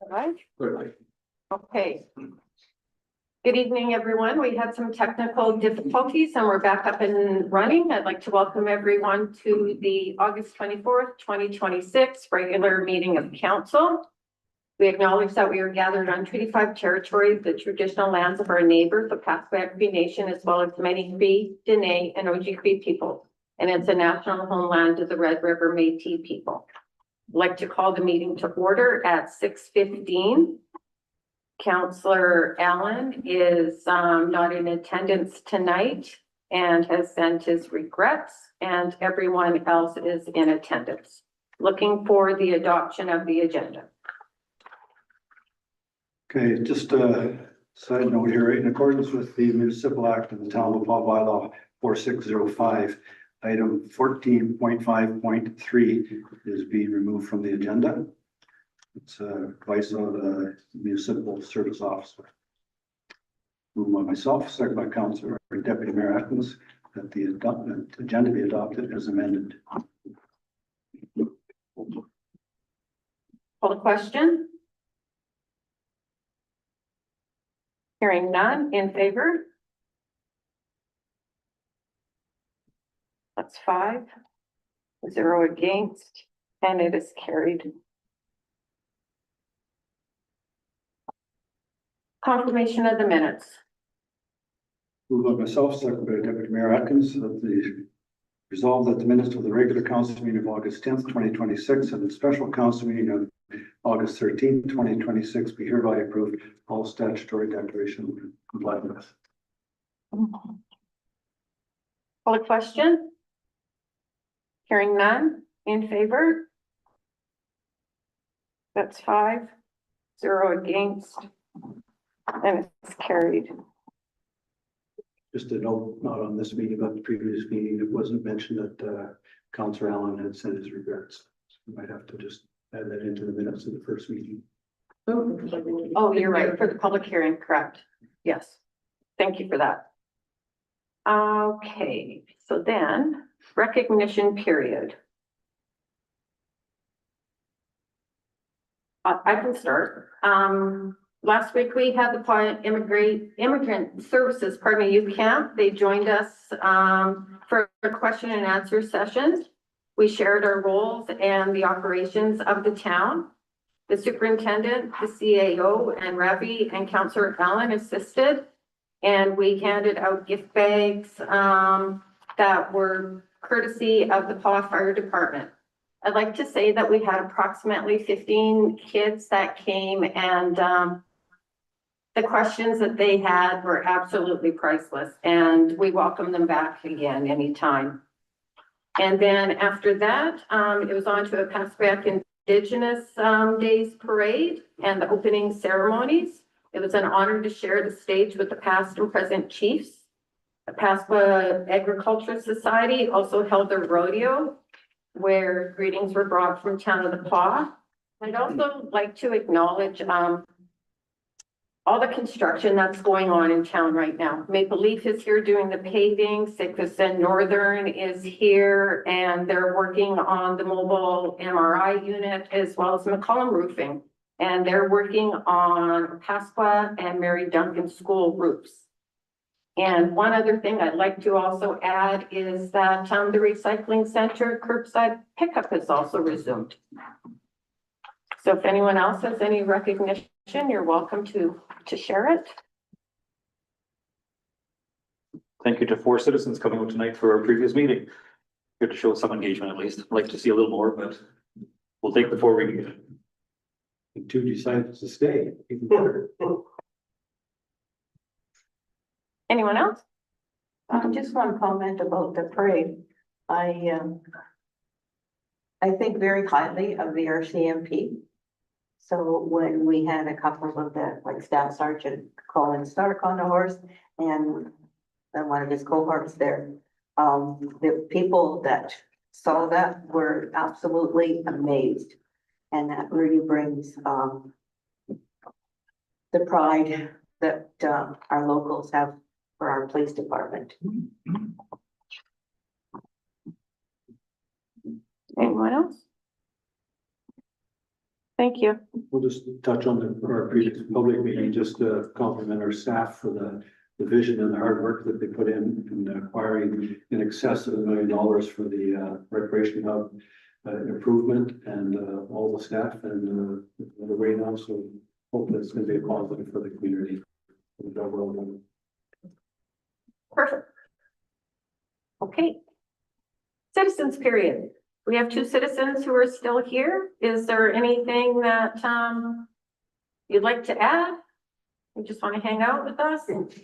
Right. Clearly. Okay. Good evening, everyone. We had some technical difficulties and we're back up and running. I'd like to welcome everyone to the August 24th, 2026 regular meeting of council. We acknowledge that we are gathered on Treaty 5 territory, the traditional lands of our neighbors, the Pasqua Cree Nation, as well as many Cree, Dene, and Ojibwe people. And it's a national homeland of the Red River Métis people. I'd like to call the meeting to order at 6:15. Councillor Allen is not in attendance tonight and has sent his regrets, and everyone else is in attendance. Looking for the adoption of the agenda. Okay, just a side note here, in accordance with the Municipal Act of the Town of Paul Bylaw 4605, item 14.5.3 is being removed from the agenda. It's advice of the Municipal Service Officer. Moved by myself, second by Councillor Deputy Mayor Atkins, that the agenda be adopted as amended. Call the question. Hearing none, in favor? That's 5, 0 against, and it is carried. Confirmation of the minutes. Moved by myself, second by Deputy Mayor Atkins, that the resolve that the minutes of the regular council meeting of August 10th, 2026 and the special council meeting of August 13th, 2026 be hereby approved, all statutory declaration complied with. Call the question. Hearing none, in favor? That's 5, 0 against, and it's carried. Just a note, not on this meeting, but the previous meeting, it wasn't mentioned that Councillor Allen had sent his regrets. So we might have to just add that into the minutes of the first meeting. Oh, you're right, for the public hearing, correct. Yes. Thank you for that. Okay, so then recognition period. I can start. Last week we had the immigrant services, youth camp. They joined us for a question and answer session. We shared our roles and the operations of the town. The superintendent, the CAO, and Ravi and Councillor Allen assisted, and we handed out gift bags that were courtesy of the Paw Fire Department. I'd like to say that we had approximately 15 kids that came, and the questions that they had were absolutely priceless, and we welcome them back again anytime. And then after that, it was on to a Pasqua Indigenous Days Parade and the opening ceremonies. It was an honor to share the stage with the past and present chiefs. The Pasqua Agriculture Society also held their rodeo, where greetings were brought from Town of the Paw. I'd also like to acknowledge all the construction that's going on in town right now. Maple Leaf is here doing the paving, Sickfist and Northern is here, and they're working on the mobile MRI unit as well as McCollum Roofing. And they're working on Pasqua and Mary Duncan school roofs. And one other thing I'd like to also add is that the recycling center curbside pickup is also resumed. So if anyone else has any recognition, you're welcome to share it. Thank you to 4 citizens coming out tonight for our previous meeting. Good to show some engagement at least. I'd like to see a little more, but we'll take the 4 we get. And 2 decided to stay. Even better. Anyone else? Just one comment about the parade. I think very highly of the RCMP. So when we had a couple of the, like Staff Sergeant Colin Stark on the horse and one of his cohorts there, the people that saw that were absolutely amazed. And that really brings the pride that our locals have for our police department. Anyone else? Thank you. We'll just touch on our previous public meeting, just to compliment our staff for the vision and the hard work that they put in acquiring in excess of $1 million for the recreation hub improvement and all the staff and the way now. So hopefully it's going to be a positive for the community. Perfect. Okay. Citizens period. We have 2 citizens who are still here. Is there anything that you'd like to add? You just want to hang out with us? It's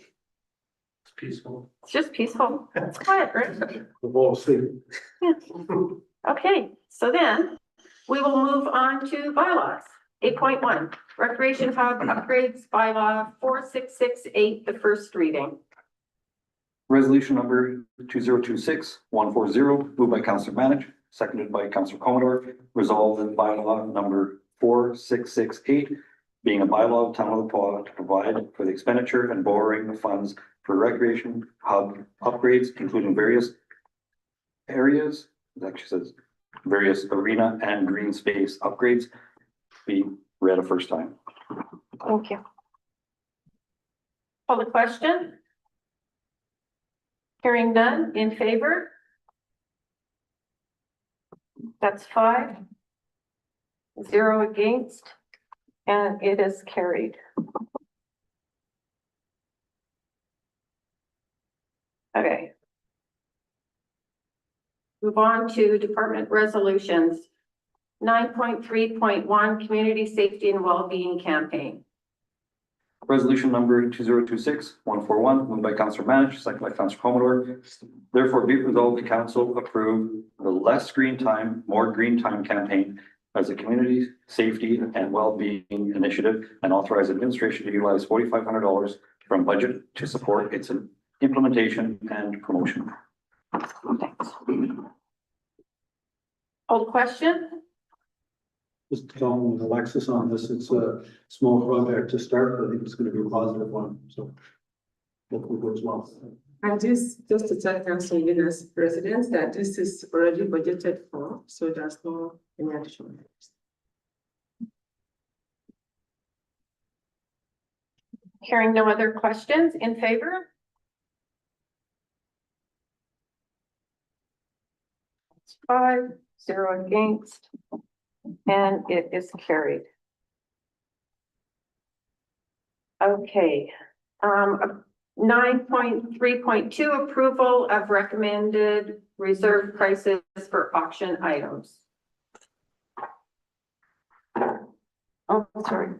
peaceful. It's just peaceful. It's quiet, right? We'll fall asleep. Okay, so then we will move on to bylaws. 8.1, Recreation Hub Upgrades Bylaw 4668, the first reading. Resolution number 2026-140, moved by Councillor Manich, seconded by Councillor Commodore, resolved that bylaw number 4668, being a bylaw of Town of the Paw to provide for the expenditure and borrowing of funds for recreation hub upgrades, including various areas, it actually says various arena and green space upgrades, be read a first time. Thank you. Call the question? Hearing none, in favor? That's 5. 0 against, and it is carried. Okay. Move on to department resolutions. 9.3.1, Community Safety and Wellbeing Campaign. Resolution number 2026-141, moved by Councillor Manich, seconded by Councillor Commodore. Therefore, be it resolved, the council approve the Less Screen Time, More Green Time campaign as a community safety and well-being initiative and authorize administration to utilize $4,500 from budget to support its implementation and promotion. Thanks. Hold question? Just to tell Alexis on this, it's a small project to start, but I think it's going to be a positive one, so hopefully it goes well. And this, just to tell council units residents that this is already budgeted for, so there's no any additional. Hearing no other questions, in favor? It's 5, 0 against, and it is carried. Okay, 9.3.2, approval of recommended reserve prices for auction items. Oh, sorry.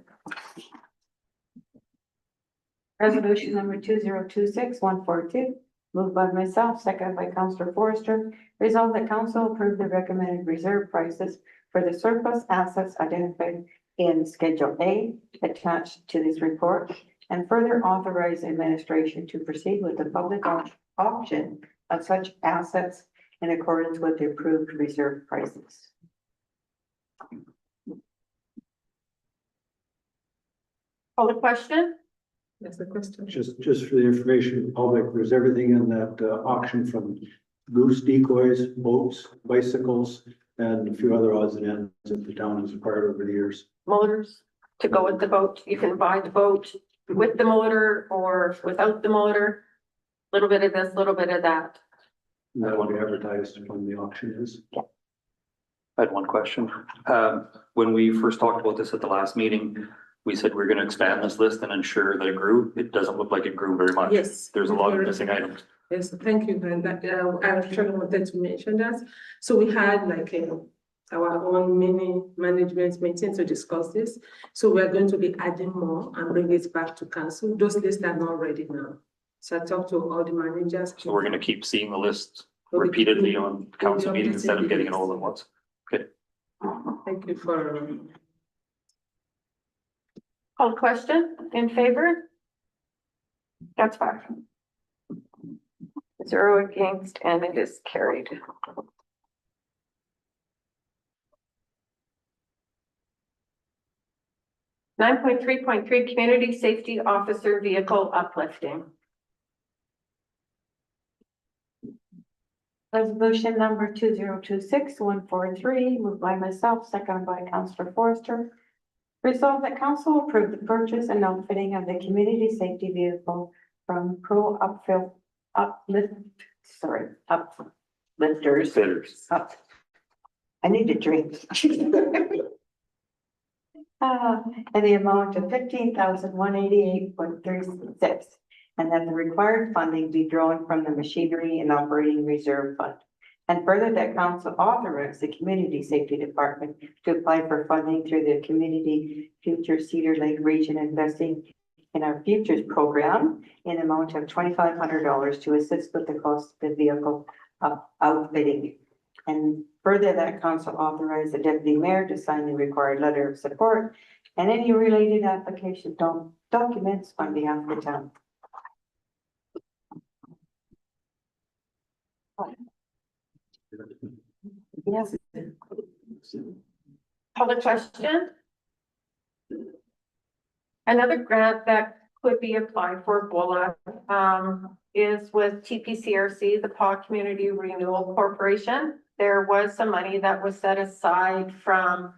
Resolution number 2026-142, moved by myself, seconded by Councillor Forrester. Resolved that council approve the recommended reserve prices for the surplus assets identified in Schedule A attached to this report, and further authorize administration to proceed with the public auction of such assets in accordance with the approved reserve prices. Call the question? That's the question. Just for the information of the public, there's everything in that auction from goose decoys, boats, bicycles, and a few other odds and ends that the town has acquired over the years. Motors to go with the boat. You can buy the boat with the motor or without the motor. Little bit of this, little bit of that. And that will be advertised when the auction is. I had one question. When we first talked about this at the last meeting, we said we're gonna expand this list and ensure that it grew. It doesn't look like it grew very much. Yes. There's a lot of missing items. Yes, thank you, Brenda. I actually wanted to mention that. So we had like our own mini management meeting to discuss this. So we're going to be adding more and bring it back to council. Those lists are not ready now. So I talked to all the managers. So we're gonna keep seeing the list repeatedly on council meetings instead of getting it all at once. Okay. Thank you for. Call the question, in favor? That's 5. 0 against, and it is carried. (9.3.3) Community Safety Officer Vehicle Uplifting. Resolution number 2026-143, moved by myself, seconded by Councillor Forrester. Resolved that council approve the purchase and outfitting of the community safety vehicle from Pro Uplifters. Fitters. I need a drink. In the amount of 15,188.36, and that the required funding be drawn from the machinery and operating reserve fund. And further, that council authorize the community safety department to apply for funding through the Community Future Cedar Lake Region Investing in Our Futures program in the amount of $2,500 to assist with the cost of the vehicle outfitting. And further, that council authorize the deputy mayor to sign the required letter of support and any related application documents on behalf of the town. Yes. Public question? Another grant that could be applied for BOLA, is with TPCRC, the Paw Community Renewal Corporation. There was some money that was set aside from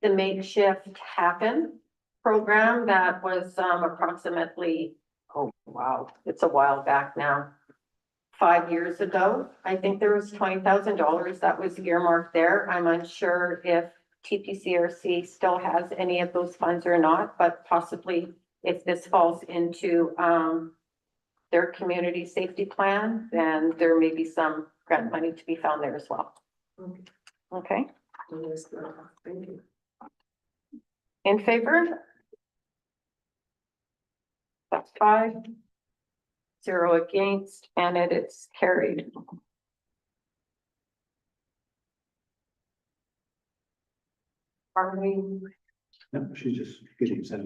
the Makeshift Happen program that was, approximately, oh, wow, it's a while back now. 5 years ago, I think there was $20,000 that was earmarked there. I'm unsure if TPCRC still has any of those funds or not, but possibly if this falls into their community safety plan, then there may be some grant money to be found there as well. Okay. Okay, Yes, thank you. in favor? That's 5. 0 against, and it is carried. Are we? No, she's just getting set up.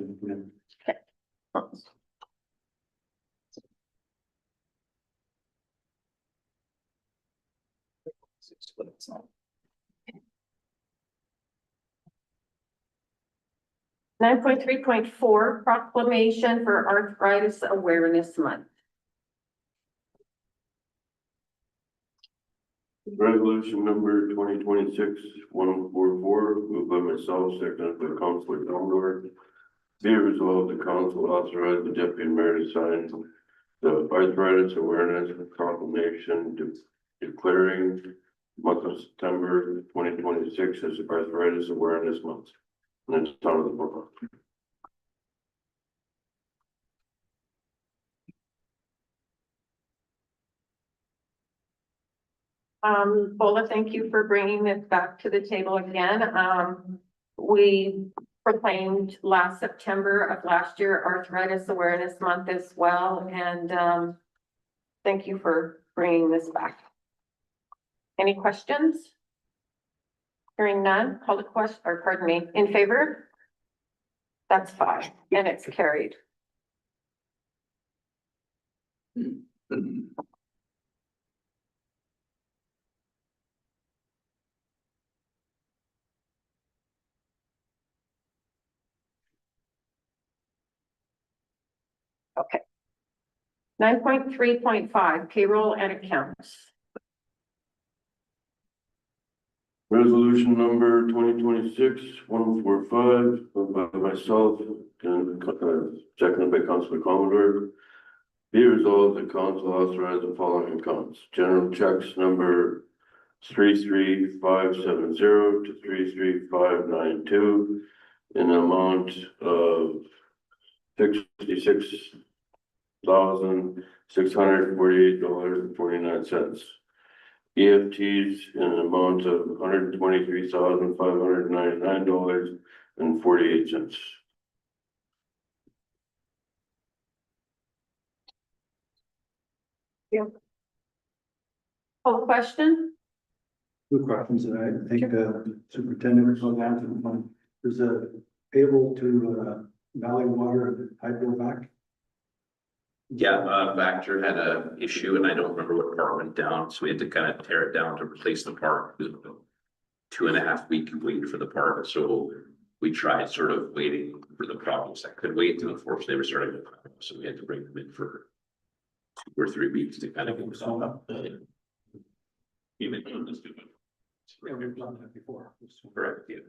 Nine point 3.4 proclamation for Arthritis Awareness Month. Resolution number 2026-144, moved by myself, seconded by Councilor Commodore. Be it resolved, the council authorize the deputy mayor to sign the arthritis awareness proclamation declaring month of September 2026 as Arthritis Awareness Month. And it's out of the book. Bola, thank you for bringing this back to the table again. We proclaimed last September of last year Arthritis Awareness Month as well, and thank you for bringing this back. Any questions? Hearing none, call the question, or pardon me, in favor? That's 5, and it's carried. Okay. 9.3.5 payroll and accounts. Resolution number 2026-145, moved by myself and seconded by Councilor Commodore. Be resolved, the council authorize the following accounts. General checks number 33570 to 33592 in the amount of $66,648.49. EFTs in an amount of $123,599.48. Call the question? 2 questions that I think superintendent will answer. One, there's a payable to Valley Water and Hydrovac. Yeah, Vector had a issue and I don't remember what part went down, so we had to kind of tear it down to replace the part. It was a 2.5 week wait for the part, so we tried sort of waiting for the problems that could wait, and unfortunately they were starting to pop up, so we had to bring them in for 2 or 3 weeks to kind of get resolved up. Even on this. Yeah, we've done that before. Correct, yeah.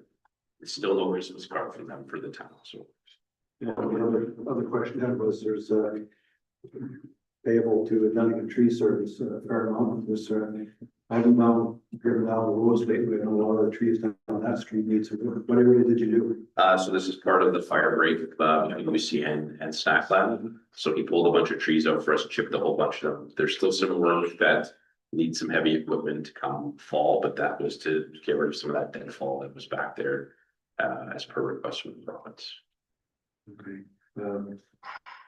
It's still no Christmas card from them for the town, so. Yeah, the other question I had was there's payable to Dunning Tree Service, fair amount of this, I haven't now driven down the roads lately, I know a lot of the trees down that street needs some work. What area did you do? So this is part of the fire break, between UC and Snack Lab. So he pulled a bunch of trees out for us, chipped a whole bunch of them. There's still some work that needs some heavy equipment to come fall, but that was to get rid of some of that deadfall that was back there, as per request from the province. Okay.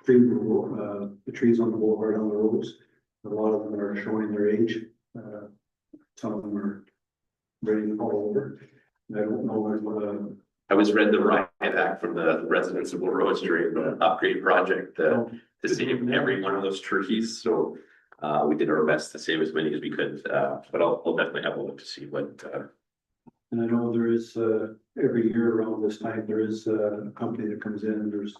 Tree removal, the trees on the boulevard on the roads, a lot of them are showing their age. Some of them are ready to fall over. I don't know if, I was read the riot act from the residents of Little Rose during the upgrade project, to save every one of those trees, so. We did our best to save as many as we could, but I'll definitely have a look to see what, and I know there is, every year around this time, there is a company that comes in, and there's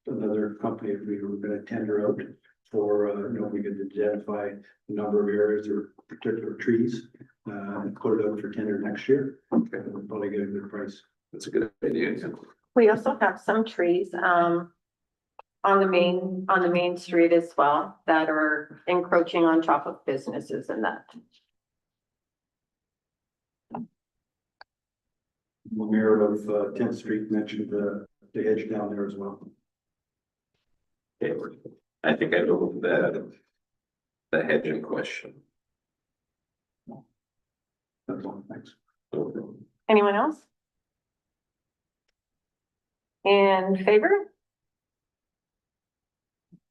another company, we were gonna tender out for, we could identify the number of areas or particular trees, and put it out for tender next year. Okay, we'll probably get a good price. that's a good idea. We also have some trees, on the main street as well, that are encroaching on top of businesses and that. The mayor of 10th Street mentioned the hedge down there as well. Okay, I think I know the hedge in question. That's all, thanks. Anyone else? In favor?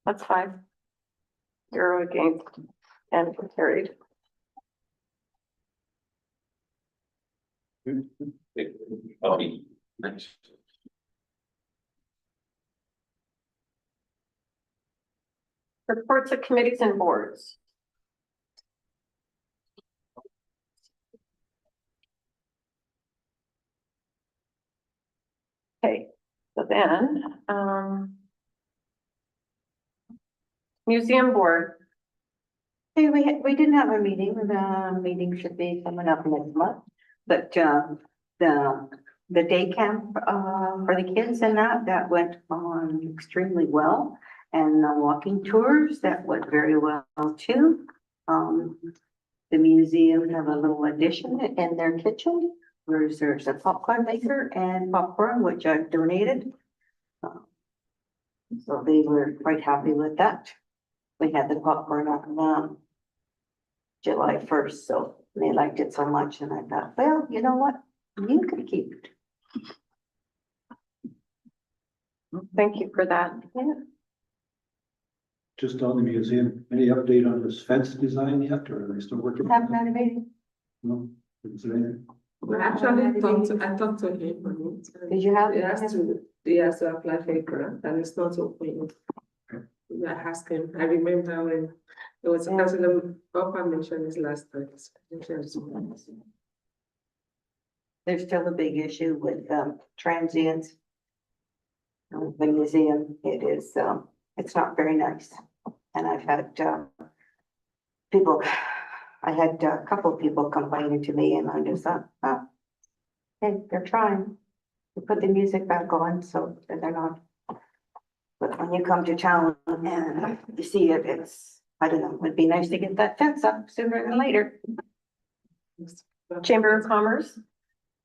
That's 5. 0 against and carried. I'll be nice. Reports of committees and boards. Okay, so then, museum board. Hey, we didn't have a meeting, the meeting should be coming up next month, but, the day camp, for the kids and that went on extremely well. And the walking tours, that went very well too. The museum have a little addition in their kitchen, where there's a popcorn maker and popcorn, which I've donated. So they were quite happy with that. We had the popcorn on, July 1st, so they liked it so much, and I thought, well, you know what? You could keep it. Thank you for that. Yeah. Just on the museum, any update on this fence design yet, or are they still working? Haven't had a meeting. No, didn't say anything. I actually talked to him on it. Did you have? He has to apply for a grant and it's not open. I asked him, I remember when it was Councilor Papa mentioned this last time. There's still a big issue with, transients. The museum, it is, it's not very nice. And I've had, people, I had a couple of people complaining to me, and I just thought, oh, hey, they're trying to put the music back on, so they're not. But when you come to town and you see it, it's, I don't know, it'd be nice to get that fence up sooner than later. Chamber of Commerce.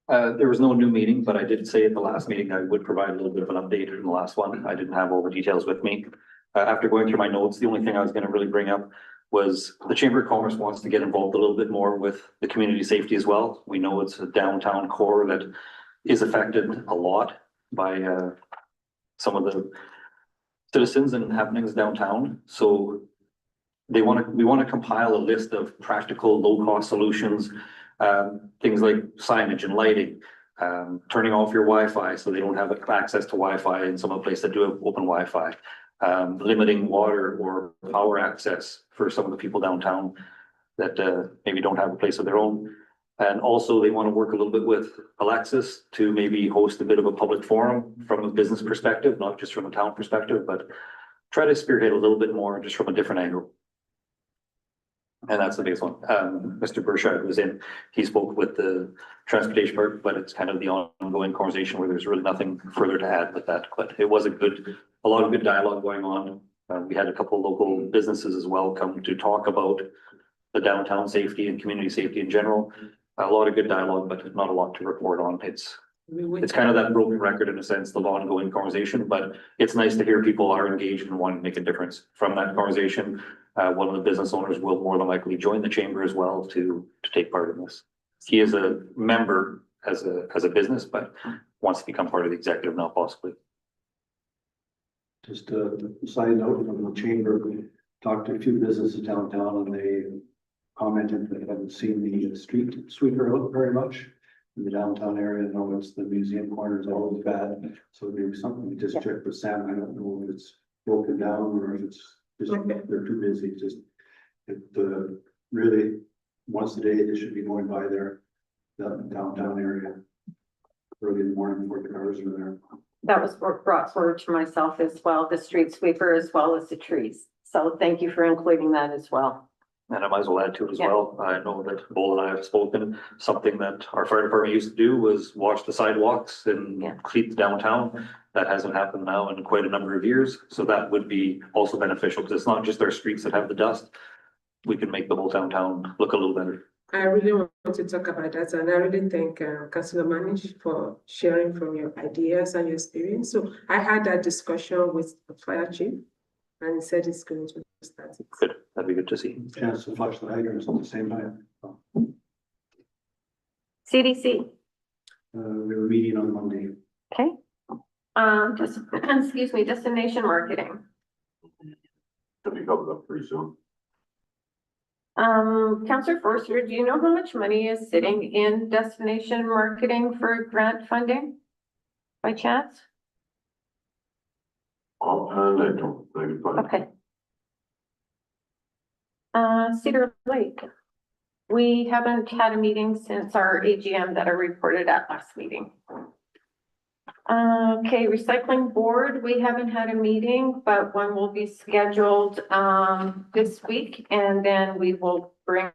There was no new meeting, but I did say at the last meeting, I would provide a little bit of an update from the last one. I didn't have all the details with me. After going through my notes, the only thing I was gonna really bring up was the Chamber of Commerce wants to get involved a little bit more with the community safety as well. We know it's a downtown core that is affected a lot by some of the citizens and happenings downtown. So we want to compile a list of practical, low-cost solutions, things like signage and lighting, turning off your Wi-Fi so they don't have access to Wi-Fi in some of the places that do have open Wi-Fi, limiting water or power access for some of the people downtown that maybe don't have a place of their own. And also they want to work a little bit with Alexis to maybe host a bit of a public forum from a business perspective, not just from a town perspective, but try to spearhead a little bit more just from a different angle. And that's the biggest one. Mr. Burchard was in, he spoke with the transportation part, but it's kind of the ongoing conversation where there's really nothing further to add with that. But it was a lot of good dialogue going on. We had a couple of local businesses as well come to talk about the downtown safety and community safety in general. A lot of good dialogue, but not a lot to report on. It's kind of that broken record in a sense, the ongoing conversation, but it's nice to hear people are engaged and want to make a difference from that conversation. One of the business owners will more than likely join the chamber as well to take part in this. He is a member as a business, but wants to become part of the executive now possibly. Just a side note from the chamber, we talked to a few businesses downtown and they commented that they haven't seen the street sweeper out very much in the downtown area. I know it's the museum corner is always bad, so maybe something to just check with Sam. I don't know if it's broken down or if it's just they're too busy. Just really once a day they should be going by there, the downtown area early in the morning before the cars are there. That was brought forward to myself as well, the street sweeper as well as the trees. So thank you for including that as well. And I might as well add to it as well. I know that Bull and I have spoken, something that our fire department used to do was wash the sidewalks and clean the downtown. That hasn't happened now in quite a number of years. So that would be also beneficial because it's not just our streets that have the dust. We can make the whole downtown look a little better. I really want to talk about that, and I really thank Councillor Manish for sharing from your ideas and your experience. So I had that discussion with the fire chief, and he said it's going to start. Good, that'd be good to see. Chance to flush the hydrants at the same time. CDC, We were meeting on Monday. okay. Just, excuse me, destination marketing. Should be coming up pretty soon. Councillor Forster, do you know how much money is sitting in destination marketing for grant funding? By chance? Offhand, I don't think, but Okay. Cedar Lake. We haven't had a meeting since our AGM that I reported at last meeting. Okay, recycling board, we haven't had a meeting, but one will be scheduled this week, and then we will bring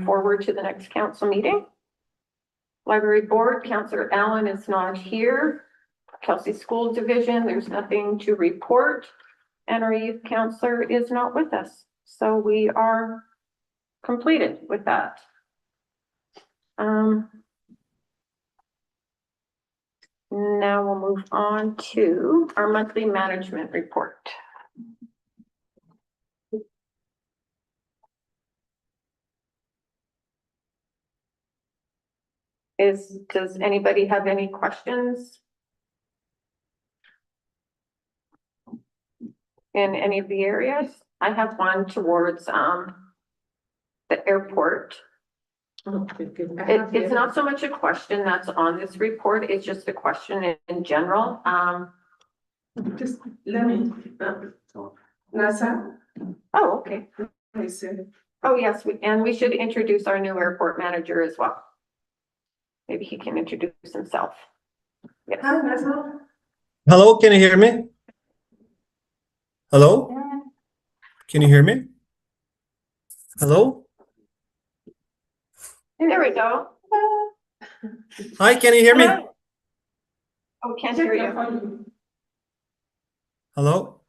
forward to the next council meeting. Library board, Councillor Allen is not here. Kelsey School Division, there's nothing to report, and our youth counselor is not with us. So we are completed with that. Now we'll move on to our monthly management report. Does anybody have any questions? In any of the areas? I have one towards the airport. Okay, good. It's not so much a question that's on this report, it's just a question in general. Just let me, Nasa, Oh, okay. I said, Oh, yes, and we should introduce our new airport manager as well. Maybe he can introduce himself. Yes. hi, Nasa. Hello, can you hear me? Hello? Can you hear me? Hello? There we go. Hi, can you hear me? Oh, can't hear you. Hello?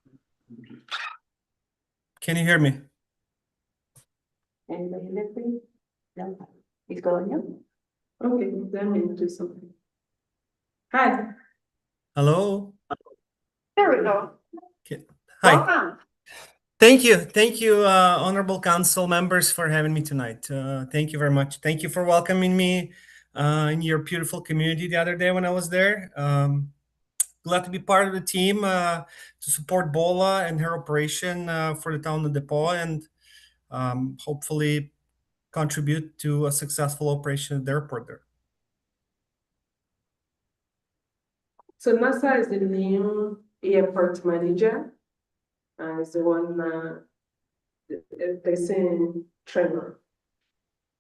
Can you hear me? Anybody there, please? No, he's going in. Okay, let me do something. Hi. Hello? There we go. Hi. Welcome. Thank you, honorable council members for having me tonight. Thank you very much. Thank you for welcoming me in your beautiful community the other day when I was there. Glad to be part of the team to support Bola and her operation for the town of Depot, and hopefully contribute to a successful operation at the airport there. So Nasa is the new airport manager. Is the one that's in Tremor.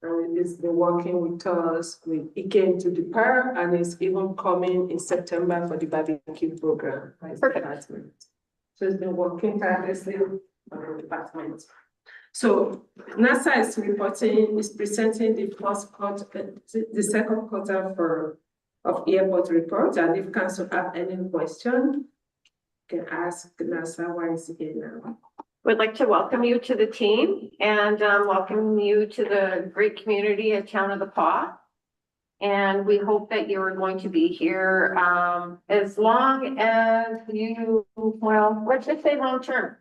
And he's been working with us. He came to the park and is even coming in September for the barbecue program. Perfect. So he's been working tirelessly on the department. So NASA is presenting the first quarter, the second quarter of airport report, and if council have any question, can ask NASA why is here now. We'd like to welcome you to the team and welcome you to the great community at Town of the Paw. And we hope that you're going to be here as long as you, well, let's just say long term.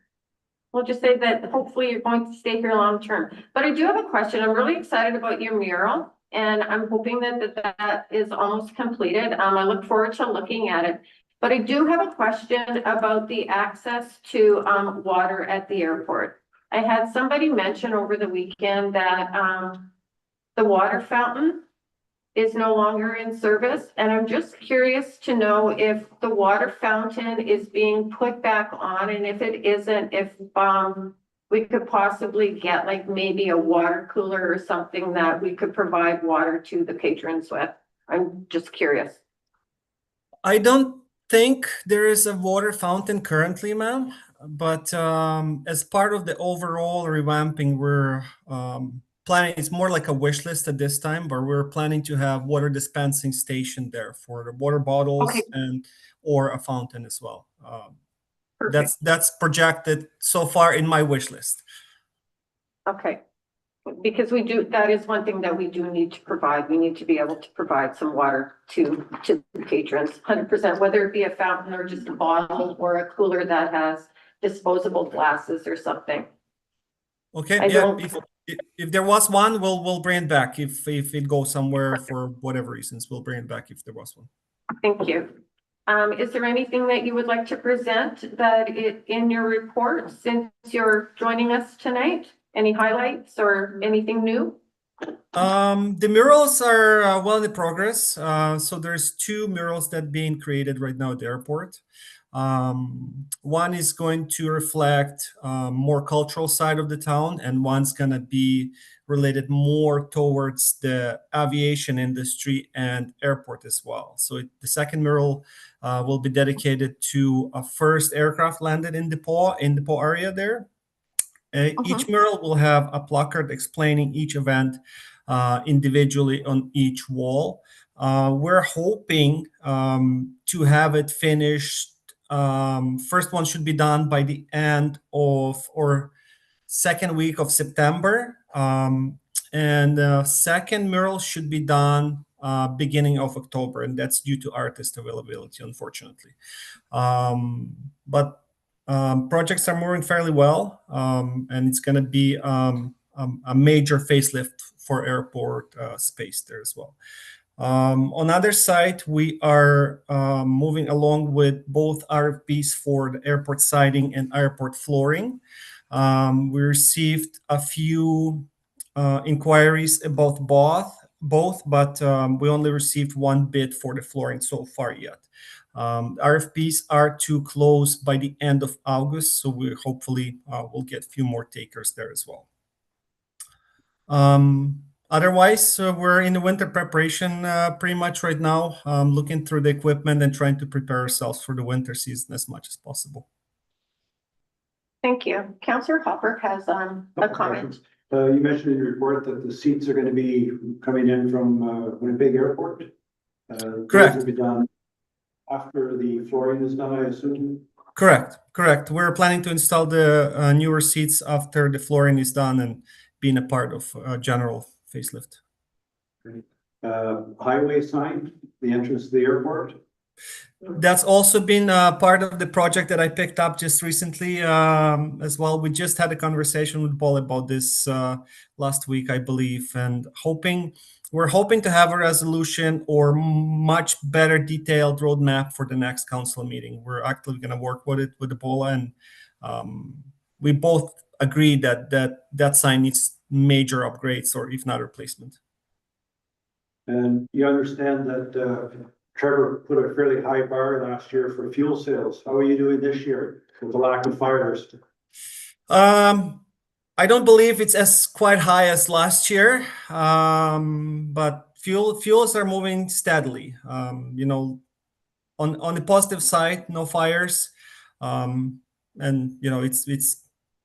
We'll just say that hopefully you're going to stay here long term. But I do have a question. I'm really excited about your mural, and I'm hoping that is almost completed. I look forward to looking at it. But I do have a question about the access to water at the airport. I had somebody mention over the weekend that the water fountain is no longer in service, and I'm just curious to know if the water fountain is being put back on, and if it isn't, if we could possibly get like maybe a water cooler or something that we could provide water to the patrons with. I'm just curious. I don't think there is a water fountain currently, ma'am, but as part of the overall revamping, we're planning, it's more like a wish list at this time, but we're planning to have water dispensing station there for the water bottles Okay. and or a fountain as well. Perfect. That's projected so far in my wish list. Okay. Because that is one thing that we do need to provide. We need to be able to provide some water to the patrons, 100%, whether it be a fountain or just a bottle or a cooler that has disposable glasses or something. Okay, I yeah. don't- If there was one, we'll bring it back. If it goes somewhere for whatever reasons, we'll bring it back if there was one. Thank you. Is there anything that you would like to present in your report since you're joining us tonight? Any highlights or anything new? The murals are well in progress. So there's 2 murals that being created right now at the airport. One is going to reflect more cultural side of the town, and one's gonna be related more towards the aviation industry and airport as well. So the second mural will be dedicated to a first aircraft landed in the Paw area there. Each mural will have a placard explaining each event individually on each wall. We're hoping to have it finished. First one should be done by the end of or second week of September. And the second mural should be done beginning of October, and that's due to artist availability, unfortunately. But projects are moving fairly well, and it's going to be a major facelift for airport space there as well. On other side, we are moving along with both RFPs for the airport siding and airport flooring. We received a few inquiries about both, but we only received one bid for the flooring so far yet. RFPs are to close by the end of August, so we hopefully will get a few more takers there as well. Otherwise, we're in the winter preparation pretty much right now, looking through the equipment and trying to prepare ourselves for the winter season as much as possible. Thank you. Councillor Hopper has a comment. You mentioned in your report that the seats are going to be coming in from Winnipeg Airport. Correct. Those will be done after the flooring is done, I assume? Correct. We're planning to install the newer seats after the flooring is done and being a part of a general facelift. Highway sign, the entrance to the airport. That's also been part of the project that I picked up just recently as well. We just had a conversation with Paul about this last week, I believe, and we're hoping to have a resolution or much better detailed roadmap for the next council meeting. We're actively going to work with it with Ebola, and we both agree that sign needs major upgrades or if not replacement. And you understand that Trevor put a fairly high bar last year for fuel sales. How are you doing this year with the lack of fires? I don't believe it's as quite high as last year, but fuels are moving steadily. On the positive side, no fires, and it's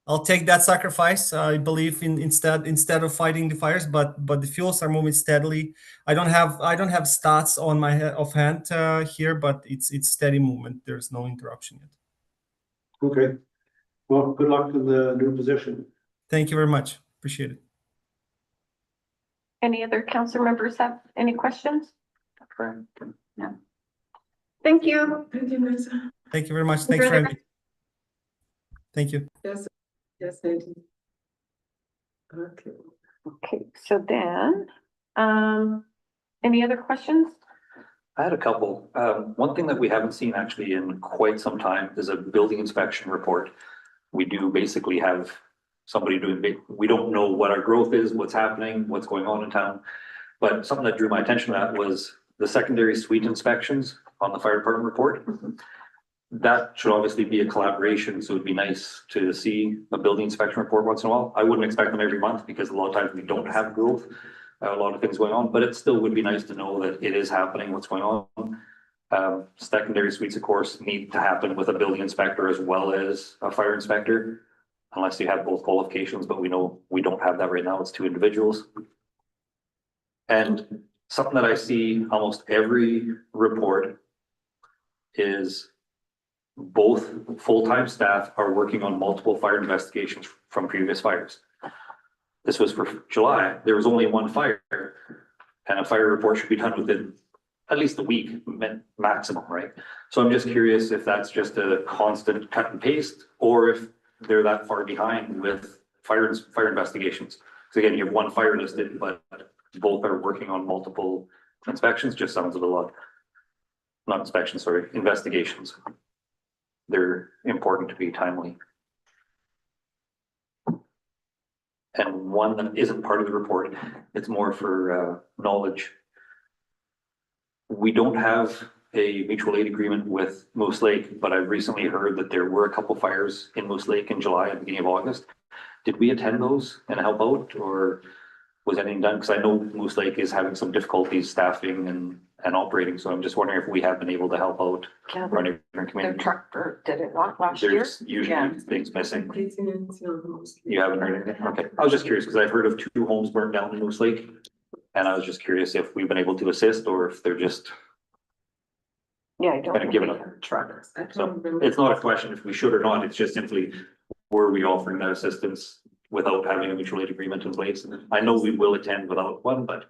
I'll take that sacrifice. I believe instead of fighting the fires, but the fuels are moving steadily. I don't have stats on my offhand here, but it's steady movement. There's no interruption yet. Okay. Well, good luck in the new position. Thank you very much. Appreciate it. Any other council members have any questions? Frank. Thank you. Thank you, Lisa. Thank you very much. Thanks for having me. Thank you. Yes, yes, thank you. Okay. Okay, so then, any other questions? I had a couple. One thing that we haven't seen actually in quite some time is a building inspection report. We do basically have somebody doing, we don't know what our growth is, what's happening, what's going on in town. But something that drew my attention to that was the secondary suite inspections on the fire department report. That should obviously be a collaboration, so it'd be nice to see a building inspection report once in a while. I wouldn't expect them every month because a lot of times we don't have growth, a lot of things going on, but it still would be nice to know that it is happening, what's going on. Secondary suites, of course, need to happen with a building inspector as well as a fire inspector, unless you have both qualifications, but we know we don't have that right now. It's two individuals. And something that I see almost every report is both full-time staff are working on multiple fire investigations from previous fires. This was for July. There was only one fire, and a fire report should be done within at least a week maximum, right? So I'm just curious if that's just a constant cut and paste, or if they're that far behind with fire investigations. So again, you have one fire listed, but both are working on multiple inspections. Just sounds a lot, not inspections, sorry, investigations. They're important to be timely. And one that isn't part of the report, it's more for knowledge. We don't have a mutual aid agreement with Moose Lake, but I've recently heard that there were a couple fires in Moose Lake in July and beginning of August. Did we attend those and help out, or was anything done? Because I know Moose Lake is having some difficulties staffing and operating, so I'm just wondering if we have been able to help out our neighboring The community. tractor did it not last year? There's usually Yeah. things missing. Maintenance. You haven't heard anything? Okay, I was just curious because I've heard of 2 homes burned down in Moose Lake. And I was just curious if we've been able to assist or if they're just, Yeah, I don't. Kind of give it up. Truckers. I can't so remember. it's not a question if we should or not, it's just simply, were we offering that assistance without having a mutual aid agreement in place? And I know we will attend without one, but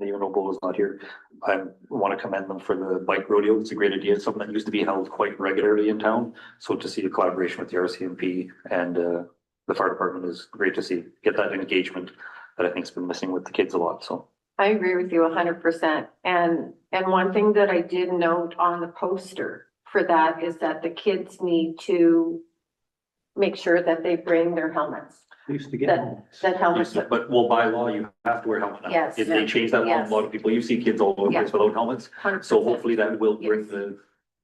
even though Bull is not here, I want to commend them for the bike rodeo. It's a great idea. It's something that used to be held quite regularly in town. So to see the collaboration with the RCMP and the fire department is great to see. Get that engagement that I think has been missing with the kids a lot, so. I agree with you 100%. And one thing that I did note on the poster for that is that the kids need to make sure that they bring their helmets. They used to get That, home. that helmets. But well, by law, you have to wear a helmet now. Yes. If they change that law, a Yes. lot of people, you see kids all over the place without helmets. 100%. So hopefully that will bring the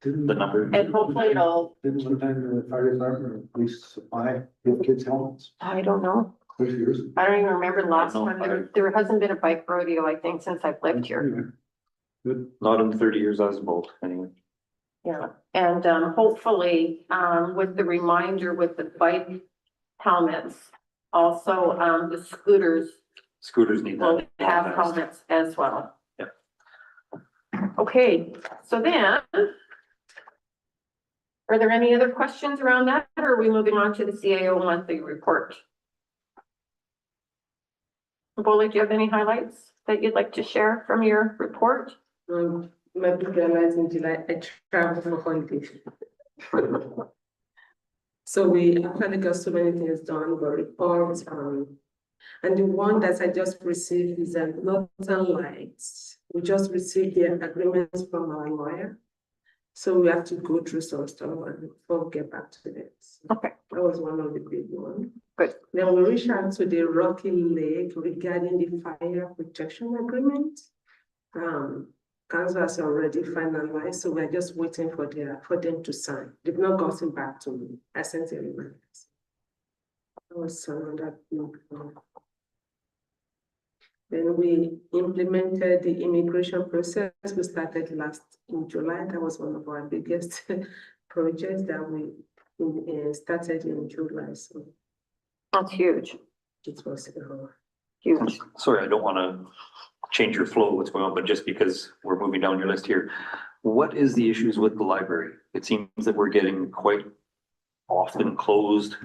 number. And hopefully it'll, Didn't sometimes the fire department or police supply give kids helmets? I don't know. 30 years. I don't even remember the last No, one. There hasn't been a bike rodeo, I think, since I've lived here. Anyway, good. Not in the 30 years I was involved, anyway. Yeah, and hopefully, with the reminder with the bike helmets, also, the scooters Scooters need will that. have helmets as well. Yep. Okay, so then, are there any other questions around that, or are we moving on to the CAO monthly report? Bolly, do you have any highlights that you'd like to share from your report? My big highlight in July, I traveled for holidays. So we actually got so many things done, but reports, and the one that I just received is a Northern Lights. We just received the agreements from our lawyer. So we have to go through some stuff and before we get back to it. Okay. That was one of the big ones. Good. Then we reached out to the Rocky Lake regarding the fire protection agreement. council has already finalized, so we're just waiting for them to sign. They've not gotten back to me. I sent a reminder. I was on that note. Then we implemented the immigration process. We started last in July. That was one of our biggest projects that we started in July. So That's huge, it was huge. Sorry, I don't want to change your flow, what's going on, but just because we're moving down your list here, what is the issues with the library? It seems that we're getting quite often closed.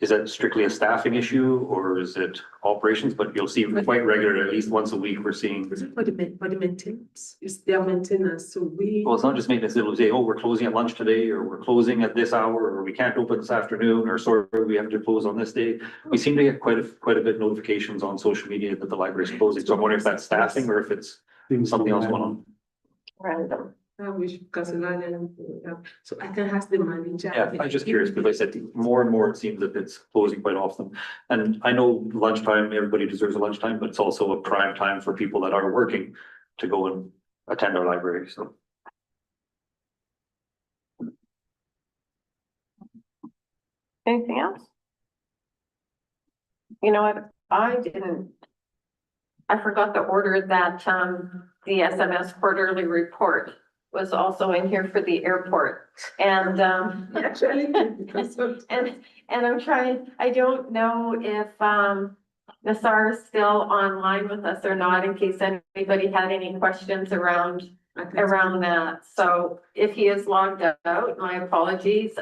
Is that strictly a staffing issue or is it operations? But you'll see quite regularly, at least once a week, we're seeing. Is it for the maintenance? It's their maintenance, so Well, it's not just maintenance, it'll say, oh, we're closing at lunch today, or we're closing at this hour, or we can't open this afternoon, or sorry, we have to close on this day. We seem to get quite a bit of notifications on social media that the library is closing, so I'm wondering if that's staffing or if it's something else going on. Random. I wish Castellan, so I can ask the manager. Yeah, I'm just curious, because I said more and more, it seems that it's closing quite often. And I know lunchtime, everybody deserves a lunchtime, but it's also a prime time for people that are working to go and attend our library, so. Anything else? You know what, I forgot to order that, the SMS quarterly report was also in here for the airport. And, Actually, because of. and I'm trying, I don't know if, Nassar is still online with us or not, in case anybody had any questions around that. So if he is logged out, my apologies.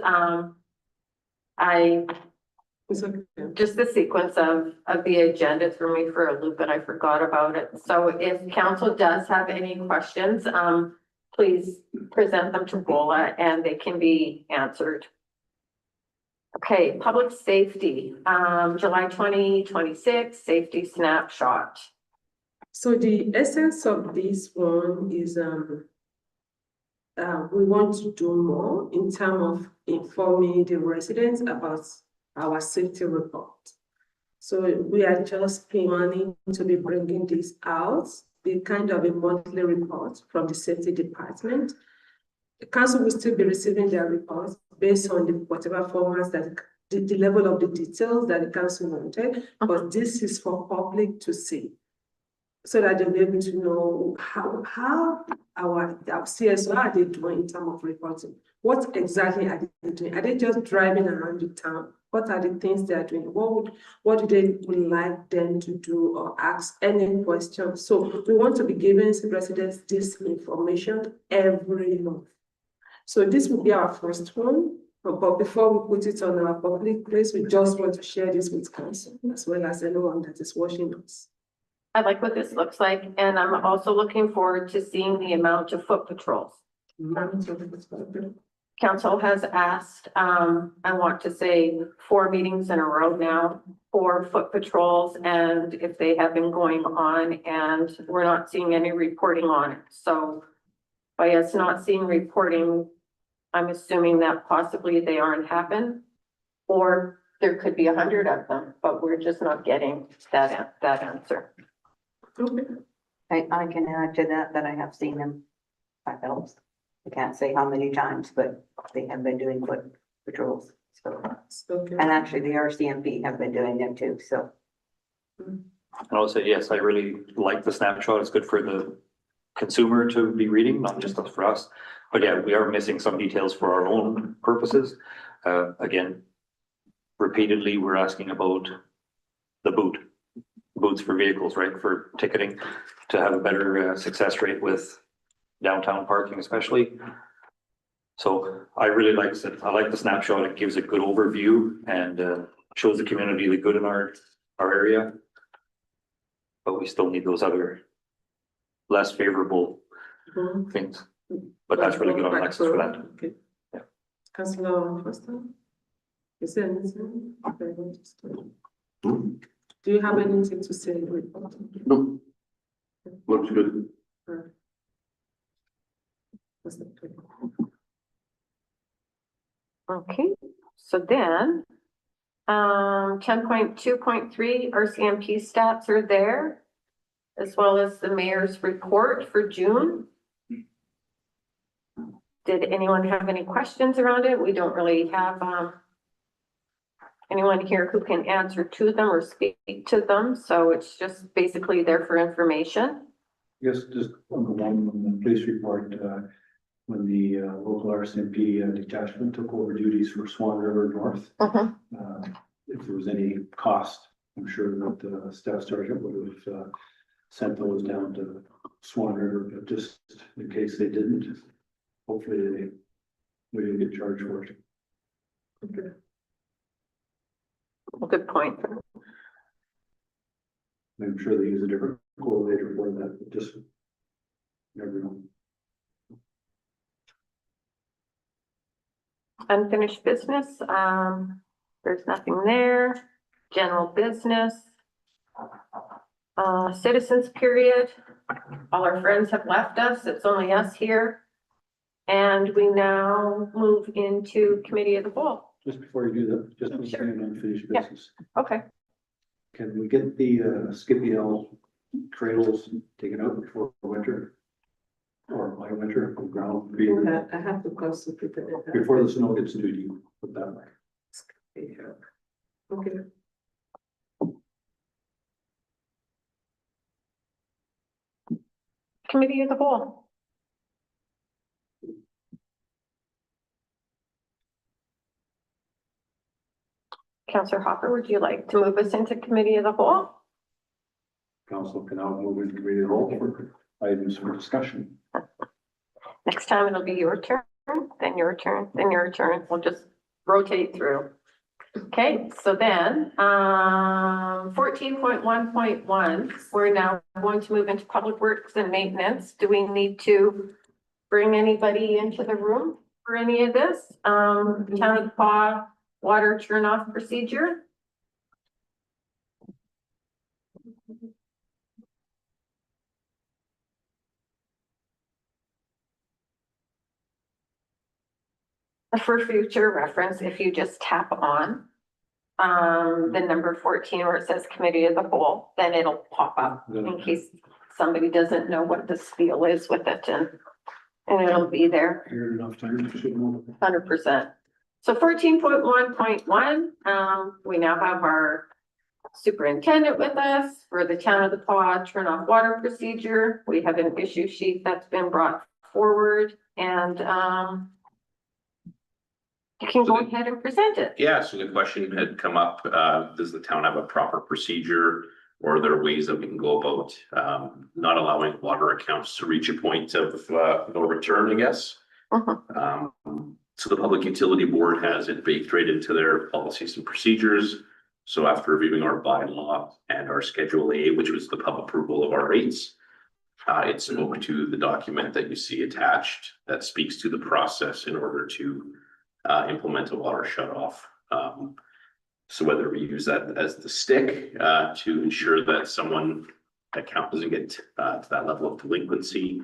It's okay. Just the sequence of the agenda threw me for a loop and I forgot about it. So if council does have any questions, please present them to Bola and they can be answered. Okay, public safety, July 2026, safety snapshot. So the essence of this one is, we want to do more in terms of informing the residents about our safety report. So we are just planning to be bringing this out, the kind of a monthly report from the safety department. The council will still be receiving their reports based on whatever formats that the level of the details that the council wanted, but this is for public to see. So that they'll be able to know how our CSO are they doing in terms of reporting. What exactly are they doing? Are they just driving around the town? What are the things they are doing? What do they would like them to do or ask any questions? So we want to be giving residents this information every month. So this will be our first one. But before we put it on our public place, we just want to share this with council as well as anyone that is watching us. I like what this looks like, and I'm also looking forward to seeing the amount of foot patrols. Council has asked, I want to say 4 meetings in a row now for foot patrols, and if they have been going on, and we're not seeing any reporting on it. So by us not seeing reporting, I'm assuming that possibly they aren't happening, or there could be 100 of them, but we're just not getting that answer. Okay. I can add to that I have seen them. I helps. I can't say how many times, but they have been doing foot patrols. So, Okay. and actually the RCMP have been doing them too, so. And I'll say, yes, I really like the snapshot. It's good for the consumer to be reading, not just for us. But yeah, we are missing some details for our own purposes. Again, repeatedly, we're asking about the boots for vehicles, right? For ticketing, to have a better success rate with downtown parking especially. So I really like it. I like the snapshot. It gives a good overview and shows the community the good in our area. But we still need those other less favorable things. But that's really good on Alexis for that. Okay. Yeah. Councilor Foster? Is there anything? Do you have anything to say? No. Looks good. Okay, so then, 10.2.3 RCMP stats are there, as well as the mayor's report for June. Did anyone have any questions around it? We don't really have, anyone here who can answer to them or speak to them, so it's just basically there for information. Yes, just on the one, on the police report, when the local RCMP detachment took over duties for Swan River North. If there was any cost, I'm sure that the staff sergeant would have sent those down to Swan River, but just in case they didn't, hopefully we didn't get charged for it. Good point. I'm sure they use a different collator for that, but just never know. Unfinished business, there's nothing there. General business. Citizens period. All our friends have left us. It's only us here. And we now move into committee of the whole. Just before you do that, just Sure. on unfinished Yeah. business. Okay. Can we get the Skippy L trails taken out before winter? Or by winter, ground, I have to concentrate on that. before the snow gets too deep, put that way. Yeah. Okay. Committee of the whole. Councillor Hopper, would you like to move us into committee of the whole? Council can now move into committee of the whole for items for discussion. Next time it'll be your turn, then your turn, then your turn. We'll just rotate through. Okay, so then, 14.1.1, we're now going to move into public works and maintenance. Do we need to bring anybody into the room for any of this? Town of Paw water turn off procedure? For future reference, if you just tap on the number 14 where it says committee of the whole, then it'll pop up in case somebody doesn't know what the spiel is with it, and it'll be there Here enough time, should move. 100%. So 14.1.1, we now have our superintendent with us for the town of the Paw turn off water procedure. We have an issue sheet that's been brought forward, and you can go ahead and present it. Yeah, so the question had come up, does the town have a proper procedure? Or are there ways that we can go about not allowing water accounts to reach a point of no return, I guess? So the Public Utility Board has it baked right into their policies and procedures. So after reviewing our bylaw and our Schedule A, which was the pub approval of our rates, it spoke to the document that you see attached that speaks to the process in order to implement a water shutoff. So whether we use that as the stick to ensure that someone account doesn't get to that level of delinquency,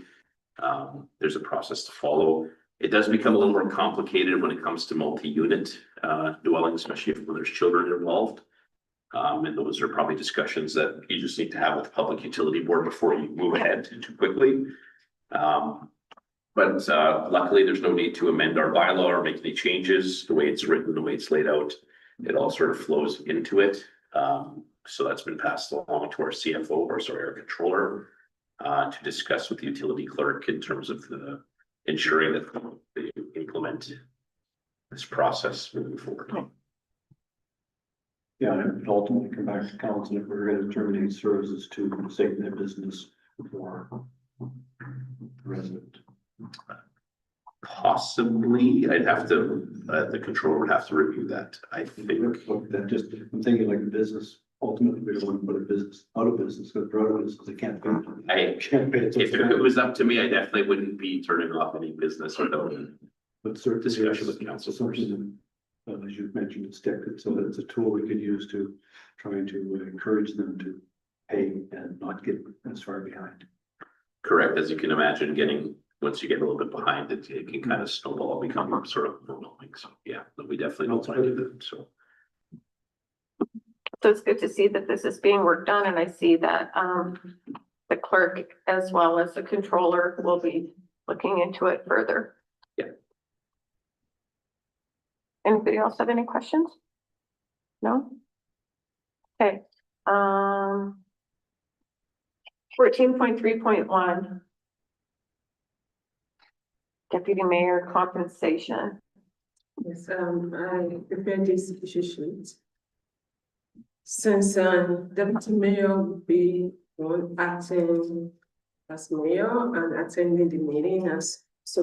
there's a process to follow. It does become a little more complicated when it comes to multi-unit dwellings, especially when there's children involved. And those are probably discussions that you just need to have with the Public Utility Board before you move ahead too quickly. But luckily, there's no need to amend our bylaw or make any changes. The way it's written, the way it's laid out, it all sort of flows into it. So that's been passed along to our CFO, or sorry, our controller, to discuss with the utility clerk in terms of the ensuring that they implement this process moving forward. Yeah, and ultimately come back to council if we're going to terminate services to save their business for the resident. Possibly, I'd have to, the controller would have to review that, I think. That just, I'm thinking like the business, ultimately we don't want to put a business out of business, because they're out of business, they can't pay. Can't pay it. If it was up to me, I definitely wouldn't be turning off any business without But certainly discussion with council first. something, as you mentioned, it's stick, so that it's a tool we could use to try to encourage them to pay and not get as far behind. Correct, as you can imagine, once you get a little bit behind it, it can kind of snowball, become sort of overwhelming. So yeah, but we definitely don't want to do that, so. So it's good to see that this is being worked on, and I see that the clerk as well as the controller will be looking into it further. Yeah. Anybody else have any questions? No? Okay, 14.3.1. Deputy Mayor compensation. Yes, I prepared this issue sheet. Since Deputy Mayor will be one acting as mayor and attending the meeting as so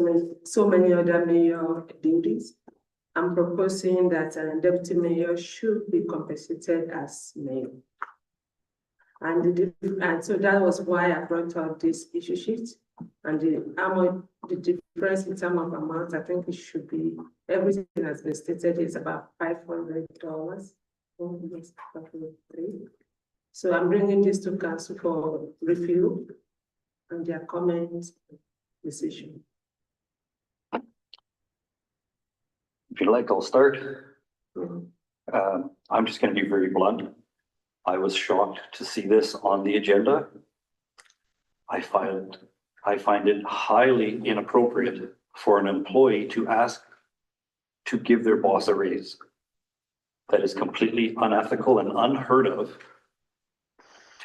many other mayor duties, I'm proposing that Deputy Mayor should be compensated as mayor. And so that was why I brought up this issue sheet. And the difference in terms of amount, I think it should be, everything has been stated is about $500. So I'm bringing this to council for review and their comments, decision. If you'd like, I'll start. Mhm. I'm just gonna be very blunt. I was shocked to see this on the agenda. I find it highly inappropriate for an employee to ask to give their boss a raise. That is completely unethical and unheard of,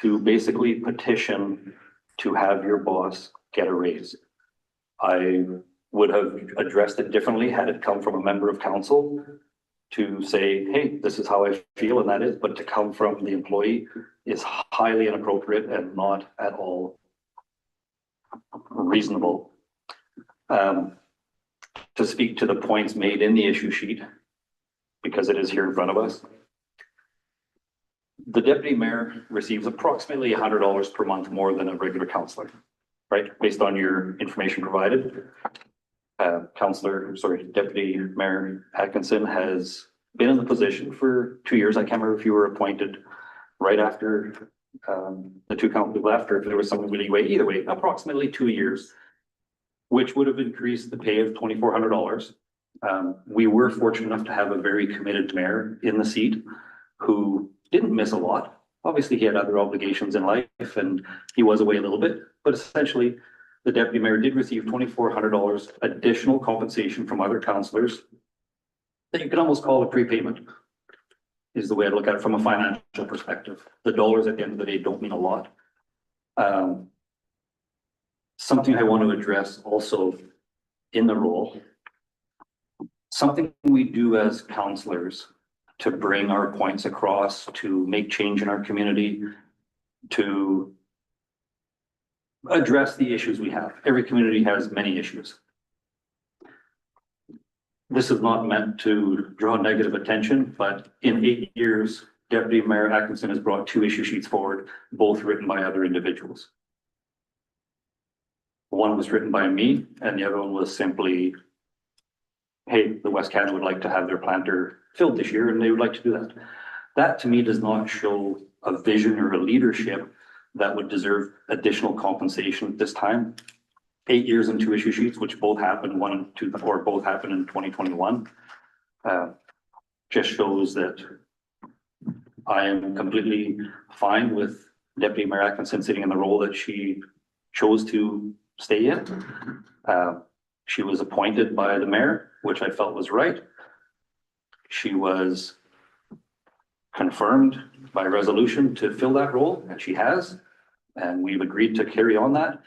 to basically petition to have your boss get a raise. I would have addressed it differently had it come from a member of council to say, hey, this is how I feel, and that is, but to come from the employee is highly inappropriate and not at all reasonable. To speak to the points made in the issue sheet, because it is here in front of us. The deputy mayor receives approximately $100 per month more than a regular councillor, right? Based on your information provided. Deputy Mayor Atkinson has been in the position for 2 years. I can't remember if you were appointed right after the two councillors left, or if there was some leeway. Either way, approximately 2 years, which would have increased the pay of $2,400. We were fortunate enough to have a very committed mayor in the seat who didn't miss a lot. Obviously, he had other obligations in life and he was away a little bit, but essentially the deputy mayor did receive $2,400 additional compensation from other councillors that you could almost call a prepayment, is the way I look at it from a financial perspective. The dollars at the end of the day don't mean a lot. Something I want to address also in the role, something we do as councillors to bring our points across, to make change in our community, to address the issues we have. Every community has many issues. This is not meant to draw negative attention, but in 8 years, Deputy Mayor Atkinson has brought 2 issue sheets forward, both written by other individuals. One was written by me and the other one was simply, hey, the West Canada would like to have their planter filled this year and they would like to do that. That to me does not show a vision or a leadership that would deserve additional compensation at this time. 8 years and 2 issue sheets, which both happened, both happened in 2021, just shows that I am completely fine with Deputy Mayor Atkinson sitting in the role that she chose to stay in. She was appointed by the mayor, which I felt was right. She was confirmed by resolution to fill that role, and she has. And we've agreed to carry on that,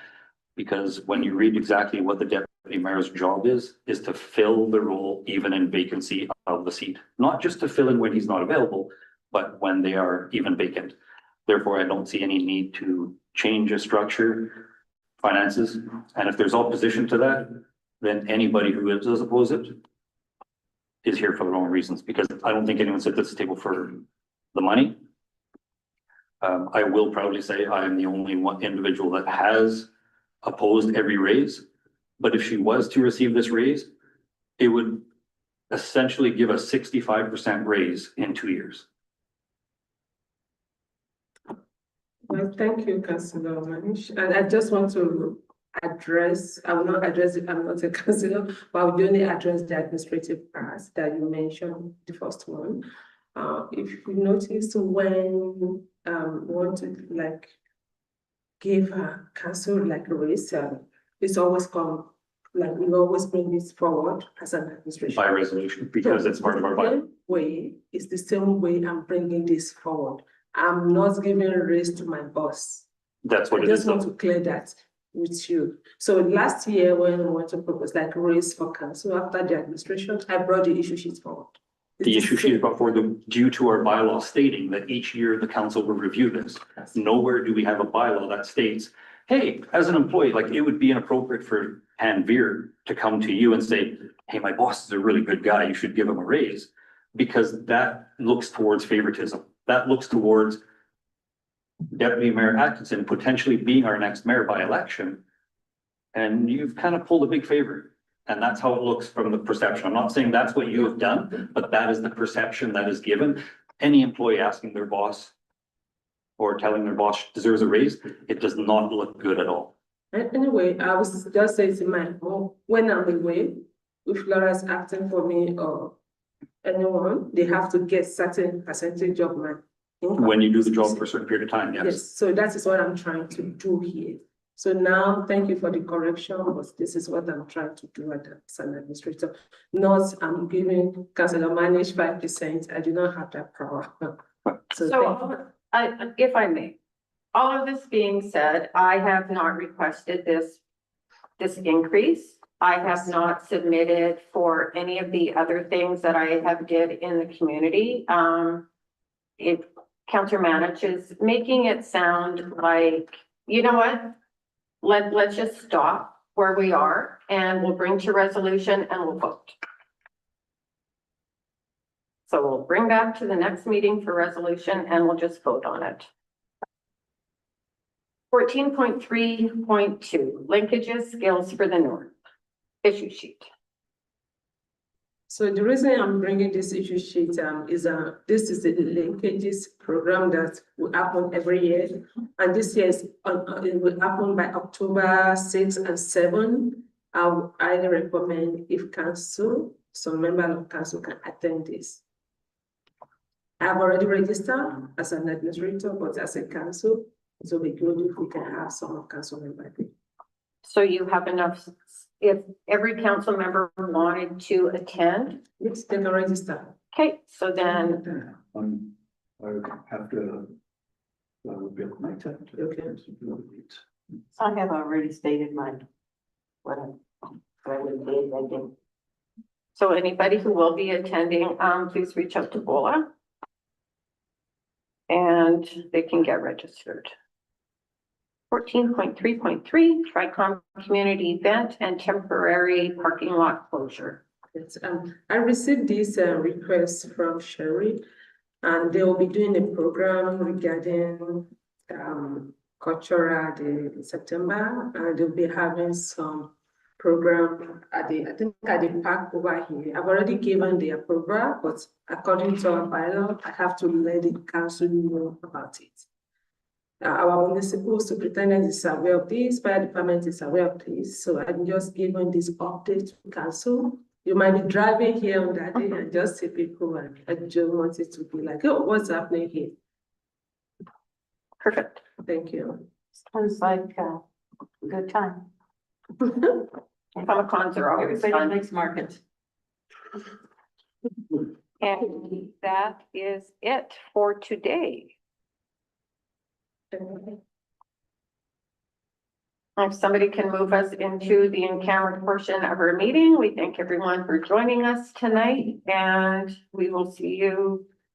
because when you read exactly what the deputy mayor's job is to fill the role even in vacancy of the seat, not just to fill in when he's not available, but when they are even vacant. Therefore, I don't see any need to change a structure, finances, and if there's opposition to that, then anybody who does oppose it is here for the wrong reasons, because I don't think anyone sits at this table for the money. I will proudly say I am the only one individual that has opposed every raise, but if she was to receive this raise, it would essentially give a 65% raise in 2 years. Well, thank you, Councillor Manish. And I just want to address, I will not address it, I'm not a councillor, but I will only address the administrative parts that you mentioned, the first one. If you notice, when we want to like give a council like a raise, it's always come like we always bring this forward as an administration. By resolution, because it's part of our bylaw. Way, it's the same way I'm bringing this forward. I'm not giving a raise to my boss. That's I what it just is. want to clear that with you. So last year, when we want to propose like raise for council after the administration, I brought the issue sheet forward. The It's issue sheet same. is before the, due to our bylaw stating that each year the council will review this. Nowhere do we have a bylaw that states, hey, as an employee, like it would be inappropriate for Ann Veer to come to you and say, hey, my boss is a really good guy, you should give him a raise. Because that looks towards favoritism. That looks towards Deputy Mayor Atkinson potentially being our next mayor by election. And you've kind of pulled a big favor. And that's how it looks from the perception. I'm not saying that's what you have done, but that is the perception that is given. Any employee asking their boss or telling their boss deserves a raise, it does not look good at all. Anyway, I was just saying to my mom, when I'm away, if Laura's acting for me or anyone, they have to get certain percentage of my income. When you do the job for a certain period of time, yes. Yes, so that is what I'm trying to do here. So now, thank you for the correction, but this is what I'm trying to do as an administrator. Not, I'm giving Councilor Manish 5%, I do not have that power. So thank you. So, if I may, all of this being said, I have not requested this increase. I have not submitted for any of the other things that I have did in the community. If Councilor Manich is making it sound like, you know what? Let's just stop where we are and we'll bring to resolution and we'll vote. So we'll bring back to the next meeting for resolution and we'll just vote on it. 14.3.2, linkages, skills for the North. Issue sheet. So the reason I'm bringing this issue sheet is this is the linkages program that will happen every year. And this year is it will happen by October 6 and 7. I would highly recommend if council, some member of council can attend this. I've already registered as an administrator, but as a council, it will be good if we can have some of council members. So you have enough, if every council member wanted to attend, Let's take a register. okay, so then, I would have to, that would be at my time. Okay. I have already stated mine. What I would do, I think. so anybody who will be attending, please reach out to Bola. And they can get registered. 14.3.3, Tricom community event and temporary parking lot closure. Yes, I received this request from Sherry, and they will be doing a program regarding cultural in September, and they'll be having some program at the, I think at the park over here. I've already given the approval, but according to our bylaw, I have to let the council know about it. Our municipal superintendent is aware of this, fire department is aware of this, so I'm just giving this update to council. You might be driving here on that day and just see people and I just wanted to be like, oh, what's happening here? Perfect. Thank you. Sounds like a good time. Comic-Cons are always Everybody fun. likes markets. And that is it for today. If somebody can move us into the in-camera portion of our meeting, we thank everyone for joining us tonight and we will see you